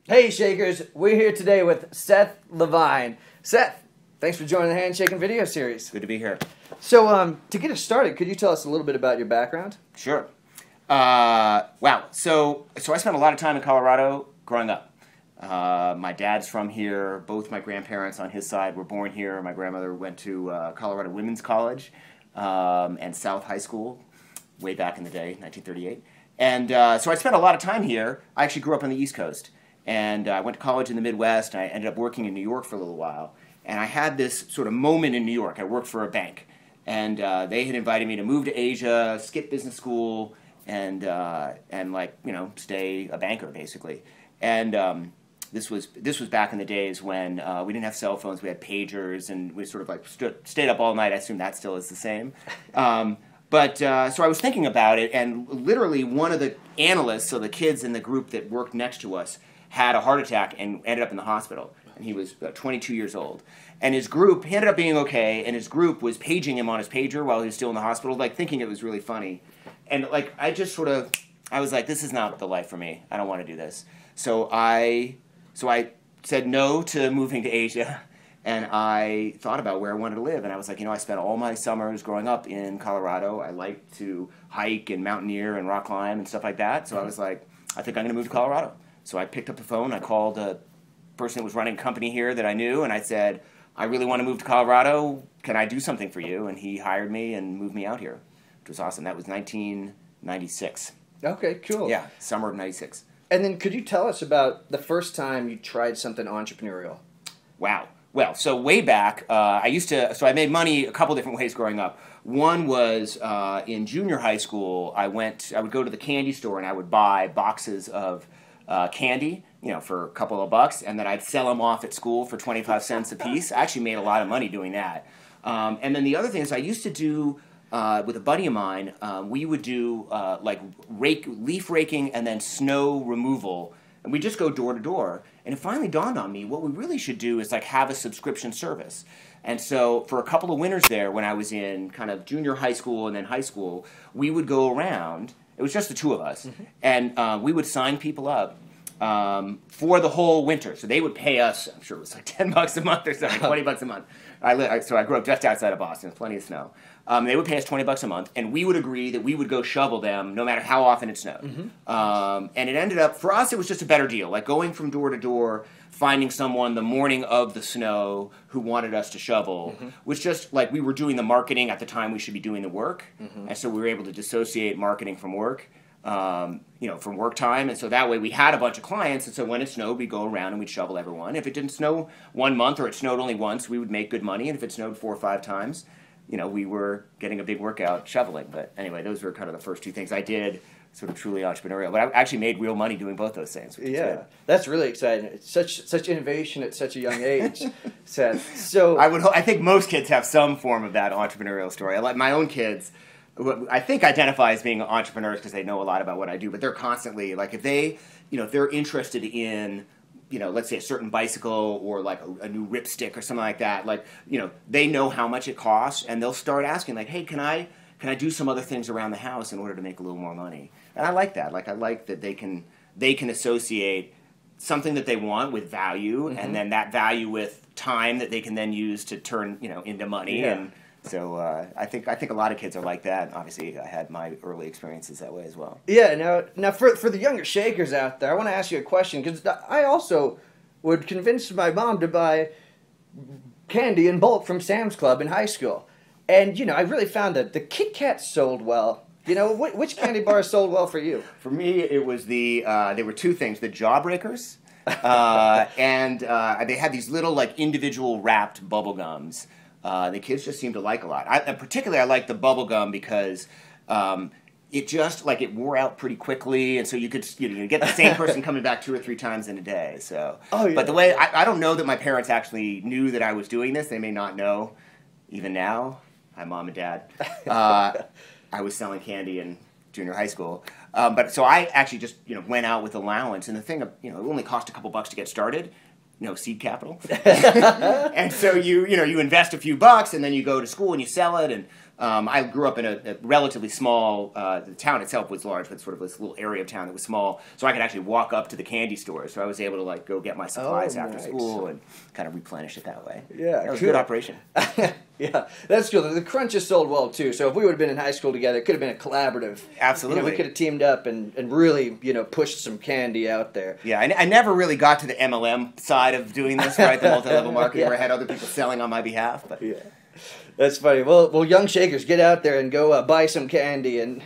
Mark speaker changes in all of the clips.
Speaker 1: Hey Shakers, we're here today with Seth Levine. Seth, thanks for joining the Handshakin video series.
Speaker 2: Good to be here.
Speaker 1: So, to get us started, could you tell us a little bit about your background?
Speaker 2: Sure. Wow. So I spent a lot of time in Colorado growing up. My dad's from here. Both my grandparents on his side were born here. My grandmother went to Colorado Women's College and South High School way back in the day, 1938. And so I spent a lot of time here. I actually grew up on the East Coast. And I went to college in the Midwest, and I ended up working in New York for a little while. And I had this sort of moment in New York. I worked for a bank, and they had invited me to move to Asia, skip business school, and stay a banker basically. And this was back in the days when we didn't have cell phones. We had pagers, and we sort of stayed up all night. I assume that still is the same. So I was thinking about it, and literally one of the analysts, so the kids in the group that worked next to us, had a heart attack and ended up in the hospital. And he was 22 years old. And his group, he ended up being okay, and his group was paging him on his pager while he was still in the hospital, like thinking it was really funny. And like I was like, this is not the life for me. I don't want to do this. So I said no to moving to Asia, and I thought about where I wanted to live. And I was like, I spent all my summers growing up in Colorado. I like to hike and mountaineer and rock climb and stuff like that. So I was like, I think I'm going to move to Colorado. So I picked up the phone, I called a person that was running a company here that I knew, and I said, I really want to move to Colorado. Can I do something for you? And he hired me and moved me out here, which was awesome. That was 1996.
Speaker 1: Okay, cool.
Speaker 2: Yeah, summer of 96.
Speaker 1: And then could you tell us about the first time you tried something entrepreneurial?
Speaker 2: Wow. Well, so way back, I made money a couple different ways growing up. One was in junior high school, I would go to the candy store and I would buy boxes of candy, for a couple of bucks, and then I'd sell them off at school for 25 cents a piece. I actually made a lot of money doing that. And then the other thing is I used to do, with a buddy of mine, we would do leaf raking and then snow removal. And we just go door to door. And it finally dawned on me, what we really should do is have a subscription service. And so for a couple of winters there, when I was in kind of junior high school and then high school, we would go around. It was just the two of us, and we would sign people up for the whole winter. So they would pay us, I'm sure it was like $10 a month or something, $20 a month. So I grew up just outside of Boston, plenty of snow. They would pay us $20 a month, and we would agree that we would go shovel them no matter how often it snowed. And it ended up, for us, it was just a better deal. Like going from door to door, finding someone the morning of the snow who wanted us to shovel was just like we were doing the marketing at the time we should be doing the work. And so we were able to dissociate marketing from work, from work time. And so that way we had a bunch of clients. And so when it snowed, we'd go around and we'd shovel everyone. If it didn't snow 1 month or it snowed only once, we would make good money. And if it snowed 4 or 5 times, we were getting a big workout shoveling. But anyway, those were kind of the first two things I did, sort of truly entrepreneurial. But I actually made real money doing both those things.
Speaker 1: Yeah, that's really exciting. It's such innovation at such a young age, Seth. So
Speaker 2: I think most kids have some form of that entrepreneurial story. I like my own kids, who I think identify as being entrepreneurs because they know a lot about what I do. But they're constantly if they're interested in, let's say a certain bicycle or like a new ripstick or something like that, they know how much it costs, and they'll start asking hey, can I do some other things around the house in order to make a little more money? And I like that. I like that they can associate something that they want with value, and then that value with time that they can then use to turn into money.
Speaker 1: Yeah.
Speaker 2: And so I think a lot of kids are like that. Obviously, I had my early experiences that way as well.
Speaker 1: Yeah. Now for the younger Shakers out there, I want to ask you a question, because I also would convince my mom to buy candy in bulk from Sam's Club in high school. And, I really found that the Kit Kats sold well. Which candy bars sold well for you?
Speaker 2: For me, it was there were two things, the Jawbreakers, and they had these little, individual wrapped bubble gums. The kids just seemed to like a lot. Particularly, I liked the bubble gum because it just, it wore out pretty quickly, and so you could get the same person coming back 2 or 3 times in a day. So,
Speaker 1: oh, yeah.
Speaker 2: But the way, I don't know that my parents actually knew that I was doing this. They may not know, even now. Hi, Mom and Dad. I was selling candy in junior high school. But so I actually just, went out with allowance. And the thing, it only cost a couple bucks to get started. Seed capital. And so you invest a few bucks, and then you go to school and you sell it. And I grew up in a relatively small, the town itself was large, but sort of this little area of town that was small, so I could actually walk up to the candy store. So I was able to like go get my supplies after school and kind of replenish it that way.
Speaker 1: Yeah,
Speaker 2: that was a good operation.
Speaker 1: Yeah, that's cool. The Crunches sold well too. So if we would have been in high school together, it could have been a collaborative.
Speaker 2: Absolutely,
Speaker 1: we could have teamed up and really pushed some candy out there.
Speaker 2: Yeah, I never really got to the MLM side of doing this, right? The multi-level marketing, where I had other people selling on my behalf. But
Speaker 1: yeah. That's funny. Well, young shakers, get out there and go buy some candy and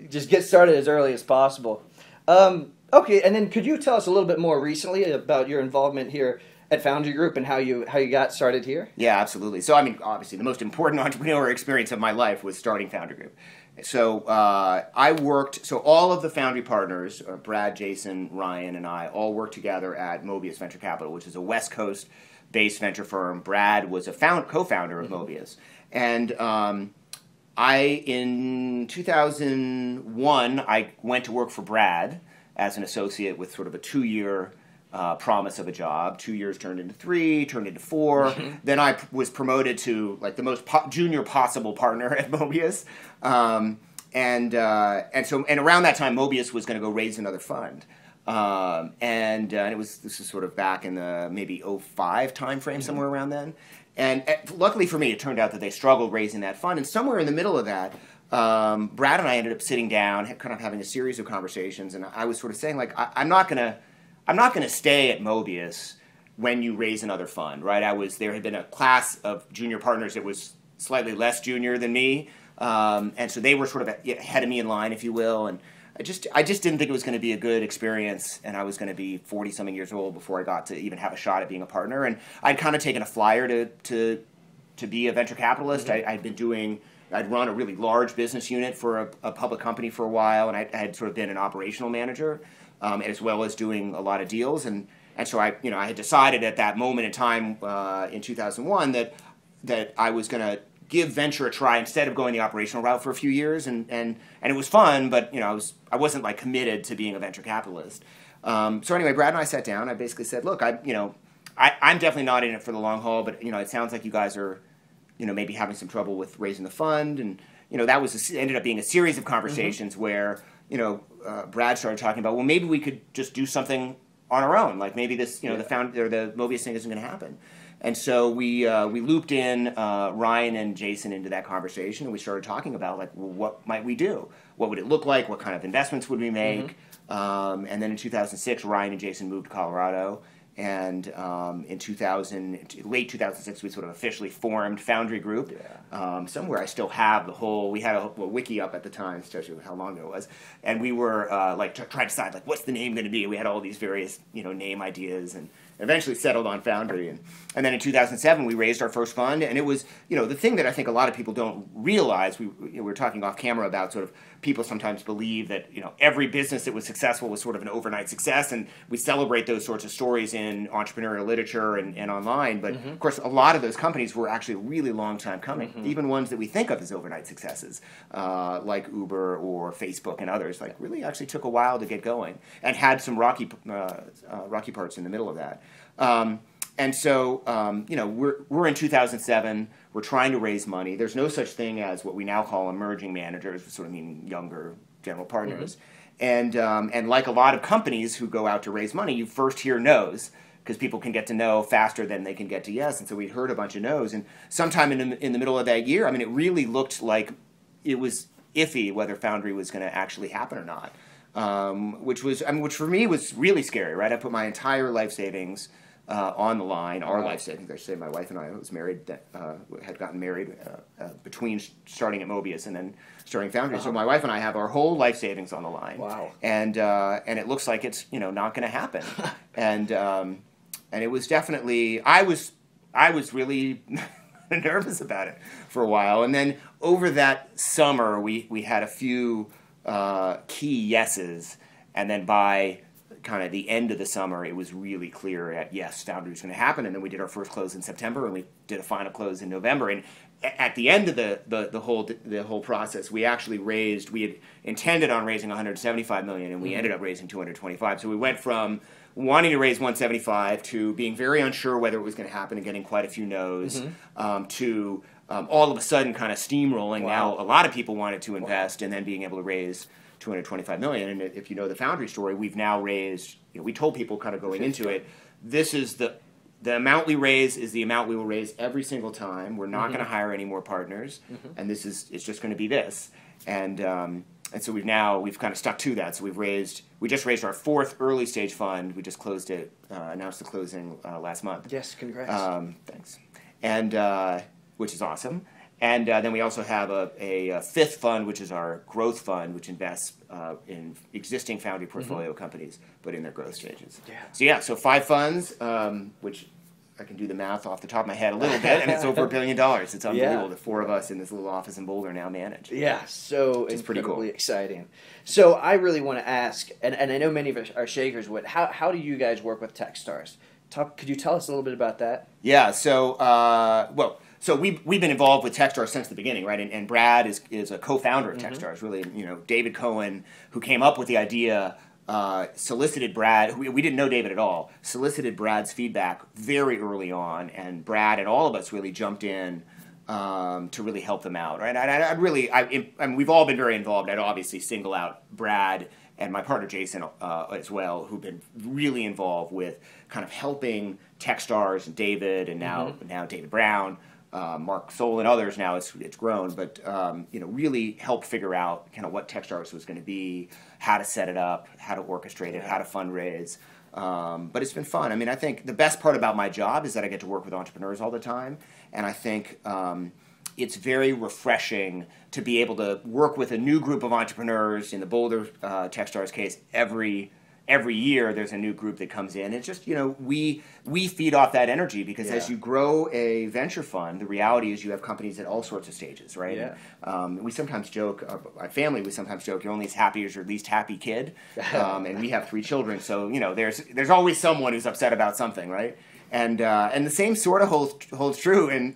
Speaker 1: just get started as early as possible. Okay, and then could you tell us a little bit more recently about your involvement here at Foundry Group and how you got started here?
Speaker 2: Yeah, absolutely. So, I mean, obviously, the most important entrepreneurial experience of my life was starting Foundry Group. So so all of the Foundry partners, Brad, Jason, Ryan, and I, all worked together at Mobius Venture Capital, which is a West Coast based venture firm. Brad was a co-founder of Mobius. And in 2001, I went to work for Brad as an associate with sort of a 2-year promise of a job. 2 years turned into 3, turned into 4. Then I was promoted to like the most junior possible partner at Mobius. And around that time, Mobius was going to go raise another fund. This is sort of back in the maybe 05 timeframe, somewhere around then. And luckily for me, it turned out that they struggled raising that fund. And somewhere in the middle of that, Brad and I ended up sitting down, kind of having a series of conversations. And I was sort of saying, like, I'm not gonna stay at Mobius when you raise another fund, right? There had been a class of junior partners that was slightly less junior than me, and so they were sort of ahead of me in line, if you will. And I just didn't think it was going to be a good experience, and I was going to be 40-something years old before I got to even have a shot at being a partner. And I'd kind of taken a flyer to be a venture capitalist. I'd run a really large business unit for a public company for a while, and I had sort of been an operational manager, as well as doing a lot of deals. And so I had decided at that moment in time in 2001 that I was going to give venture a try instead of going the operational route for a few years, and it was fun, but I wasn't like committed to being a venture capitalist. So anyway, Brad and I sat down. I basically said, look, I'm definitely not in it for the long haul, but it sounds like you guys are maybe having some trouble with raising the fund, and that ended up being a series of conversations where Brad started talking about, well, maybe we could just do something on our own, like maybe this the Mobius thing isn't going to happen. And so we looped in Ryan and Jason into that conversation, and we started talking about, like, well, what might we do? What would it look like? What kind of investments would we make? And then in 2006, Ryan and Jason moved to Colorado. And in late 2006, we sort of officially formed Foundry Group. Yeah. Somewhere I still have we had a wiki up at the time, to show you how long ago it was. And we were trying to decide, like, what's the name going to be? We had all these various, name ideas, and eventually settled on Foundry. And then in 2007, we raised our first fund. And it was, the thing that I think a lot of people don't realize, we were talking off camera about sort of people sometimes believe that, every business that was successful was sort of an overnight success. And we celebrate those sorts of stories in entrepreneurial literature and online. But of course, a lot of those companies were actually really long time coming. Even ones that we think of as overnight successes, like Uber or Facebook and others, like really actually took a while to get going and had some rocky parts in the middle of that. And so, we're in 2007. We're trying to raise money. There's no such thing as what we now call emerging managers, sort of meaning younger general partners. And like a lot of companies who go out to raise money, you first hear no's, because people can get to no faster than they can get to yes. And so we'd heard a bunch of no's. And sometime in the middle of that year, it really looked like it was iffy whether Foundry was going to actually happen or not, which for me was really scary, right? I put my entire life savings on the line, our life savings. I should say, my wife and I was married, had gotten married between starting at Mobius and then starting Foundry. So my wife and I have our whole life savings on the line. Wow! And it looks like it's not going to happen. And it was definitely I was really nervous about it for a while. And then over that summer, we had a few key yeses, and then by kind of the end of the summer, it was really clear that yes, Foundry was going to happen, and then we did our first close in September, and we did a final close in November, and at the end of the whole process, we actually raised. We had intended on raising 175 million, and we ended up raising 225. So we went from wanting to raise 175 to being very unsure whether it was going to happen and getting quite a few no's, to all of a sudden kind of steamrolling. Now a lot of people wanted to invest, and then being able to raise 225 million. And if you know the Foundry story, we've now raised. We told people kind of going into it, this is the amount we raise is the amount we will raise every single time. We're not going to hire any more partners, and it's just going to be this. And so we've kind of stuck to that. So we just raised our fourth early stage fund. We just closed it, announced the closing last month.
Speaker 1: Yes, congrats.
Speaker 2: Thanks. And which is awesome. And then we also have a fifth fund, which is our growth fund, which invests in existing Foundry portfolio companies, but in their growth stages. So 5 funds, which I can do the math off the top of my head a little bit, and it's over $1 billion. It's unbelievable that 4 of us in this little office in Boulder now manage.
Speaker 1: Yeah, so
Speaker 2: it's pretty cool.
Speaker 1: Exciting. So I really want to ask, and I know many of our Shakers would, how do you guys work with Techstars? Could you tell us a little bit about that?
Speaker 2: Yeah, so, So we've been involved with Techstars since the beginning, right? And Brad is a co-founder of Techstars. Really, David Cohen, who came up with the idea, solicited Brad. We didn't know David at all. Solicited Brad's feedback very early on, and Brad and all of us really jumped in to really help them out, right? I mean, we've all been very involved. I'd obviously single out Brad and my partner Jason as well, who've been really involved with kind of helping Techstars and David, and now David Brown. Mark Soul and others. Now it's grown, but really help figure out kind of what Techstars was going to be, how to set it up, how to orchestrate it, how to fundraise. But it's been fun. I mean, I think the best part about my job is that I get to work with entrepreneurs all the time, and I think it's very refreshing to be able to work with a new group of entrepreneurs. In the Boulder Techstars case, every year there's a new group that comes in. It's just, we feed off that energy because as you grow a venture fund, the reality is you have companies at all sorts of stages, right?
Speaker 1: Yeah.
Speaker 2: And, we sometimes joke, our family, you're only as happy as your least happy kid. And we have 3 children, so, there's always someone who's upset about something, right? And the same sort of holds true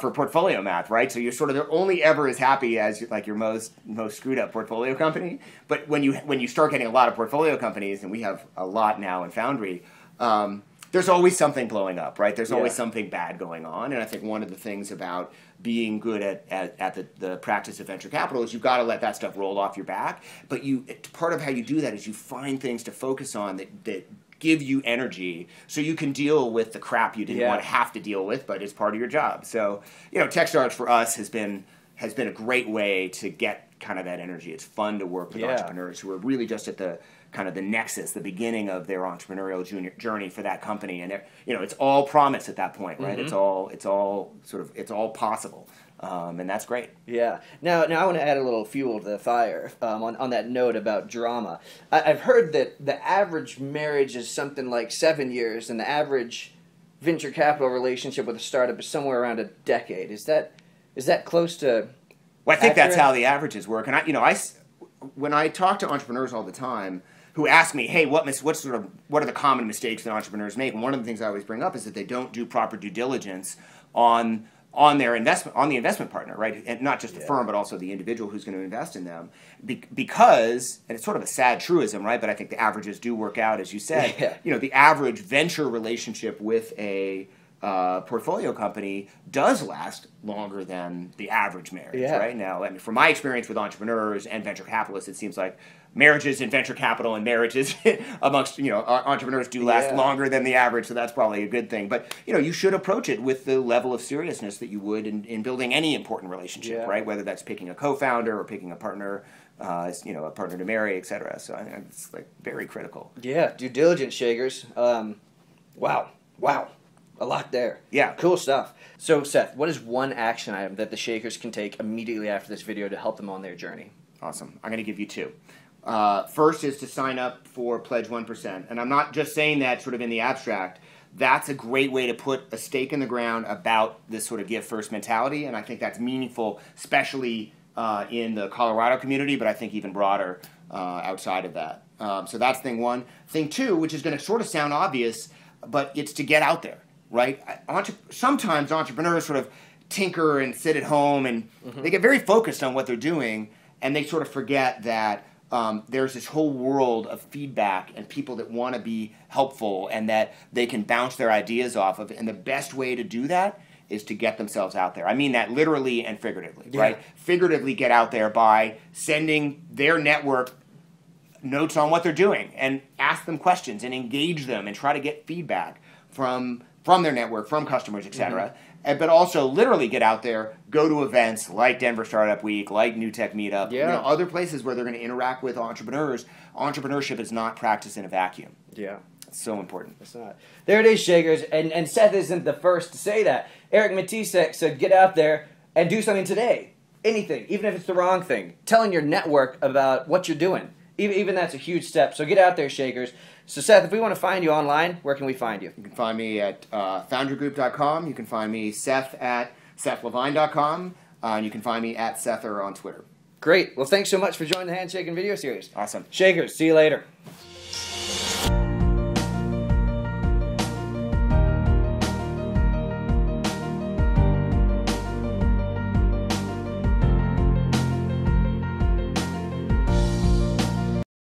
Speaker 2: for portfolio math, right? So you're sort of only ever as happy as your most screwed up portfolio company. But when you start getting a lot of portfolio companies, and we have a lot now in Foundry, there's always something blowing up, right? There's always something bad going on. And I think one of the things about being good at the practice of venture capital is you've got to let that stuff roll off your back. But part of how you do that is you find things to focus on that give you energy so you can deal with the crap you didn't want to have to deal with, but it's part of your job. So, Techstars for us has been a great way to get kind of that energy. It's fun to work with entrepreneurs who are really just at the kind of the nexus, the beginning of their entrepreneurial journey for that company. And it's all promise at that point, right? It's all possible. And that's great.
Speaker 1: Yeah. Now I want to add a little fuel to the fire on that note about drama. I've heard that the average marriage is something like 7 years, and the average venture capital relationship with a startup is somewhere around a decade. Is that close to?
Speaker 2: Well, I think
Speaker 1: accurate?
Speaker 2: that's how the averages work. And when I talk to entrepreneurs all the time who ask me, hey, what are the common mistakes that entrepreneurs make? And one of the things I always bring up is that they don't do proper due diligence on their investment, on the investment partner, right? And not just the firm, but also the individual who's going to invest in them. Because, and it's sort of a sad truism, right? But I think the averages do work out, as you said. The average venture relationship with a portfolio company does last longer than the average marriage, right? Now, I mean, from my experience with entrepreneurs and venture capitalists, it seems like marriages in venture capital and marriages amongst entrepreneurs do last longer than the average, so that's probably a good thing. But you should approach it with the level of seriousness that you would in building any important relationship, right? Whether that's picking a co-founder or picking a partner, a partner to marry, etc. So I think it's very critical.
Speaker 1: Yeah, due diligence, Shakers. Wow, a lot there.
Speaker 2: Yeah,
Speaker 1: cool stuff. So Seth, what is one action item that the Shakers can take immediately after this video to help them on their journey?
Speaker 2: Awesome. I'm going to give you 2. First is to sign up for Pledge 1%. And I'm not just saying that sort of in the abstract. That's a great way to put a stake in the ground about this sort of give first mentality. And I think that's meaningful, especially in the Colorado community, but I think even broader outside of that. So that's thing one. Thing two, which is going to sort of sound obvious, but it's to get out there, right? Sometimes entrepreneurs sort of tinker and sit at home, and they get very focused on what they're doing, and they sort of forget that there's this whole world of feedback and people that want to be helpful and that they can bounce their ideas off of. And the best way to do that is to get themselves out there. I mean that literally and figuratively, right? Figuratively get out there by sending their network notes on what they're doing and ask them questions and engage them and try to get feedback from their network, from customers, etc. But also literally get out there, go to events like Denver Startup Week, like New Tech Meetup, other places where they're going to interact with entrepreneurs. Entrepreneurship is not practiced in a vacuum.
Speaker 1: Yeah.
Speaker 2: It's so important.
Speaker 1: It's not. There it is, Shakers. And Seth isn't the first to say that. Eric Matisek said, get out there and do something today. Anything, even if it's the wrong thing. Telling your network about what you're doing. Even that's a huge step. So get out there, Shakers. So Seth, if we want to find you online, where can we find you?
Speaker 2: You can find me at foundrygroup.com. You can find me, Seth, at sethlevine.com. And you can find me at Sether on Twitter.
Speaker 1: Great. Well, thanks so much for joining the Handshakin video series.
Speaker 2: Awesome.
Speaker 1: Shakers, see you later.